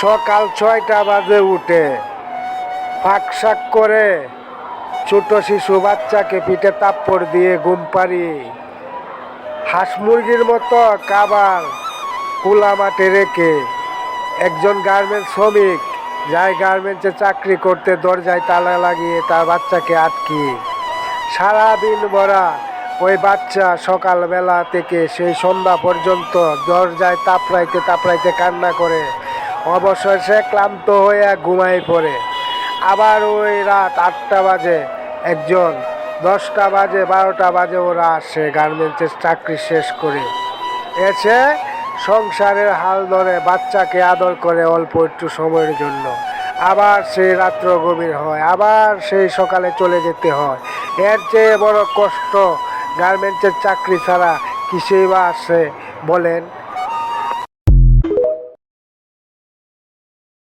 সকাল 6টা বাজে উঠে ফাঁক করে ছোট শিশু বাচ্চাকে পিঠে থাপ্পড় দিয়ে ঘুম পাড়িয়ে হাঁস মুরগির মতো খাবার খোলা মাঠে রেখে একজন গার্মেন্টস শ্রমিক যায় গার্মেন্টসে চাকরি করতে দরজায় তালা লাগিয়ে তার বাচ্চাকে আটকিয়ে সারাদিন ভরা ওই বাচ্চা সকালবেলা থেকে সেই সন্ধ্যা পর্যন্ত দরজায় তাপড়াইতে কান্না করে অবশেষে ক্লান্ত হয়ে ঘুমায় পড়ে। আবার ওই রাত 8টা বাজে একজন, 10টা বাজে, 12টা বাজে ওরা আসে গার্মেন্টসের চাকরি শেষ করে এসে সংসারের হাল ধরে বাচ্চাকে আদর করে অল্প একটু সময়ের জন্য। আবার সেই রাত্র গভীর হয়, আবার সেই সকালে চলে যেতে হয়। এর চেয়ে বড় কষ্ট গার্মেন্টসের চাকরি ছাড়া কিছুই বা আছে বলেন?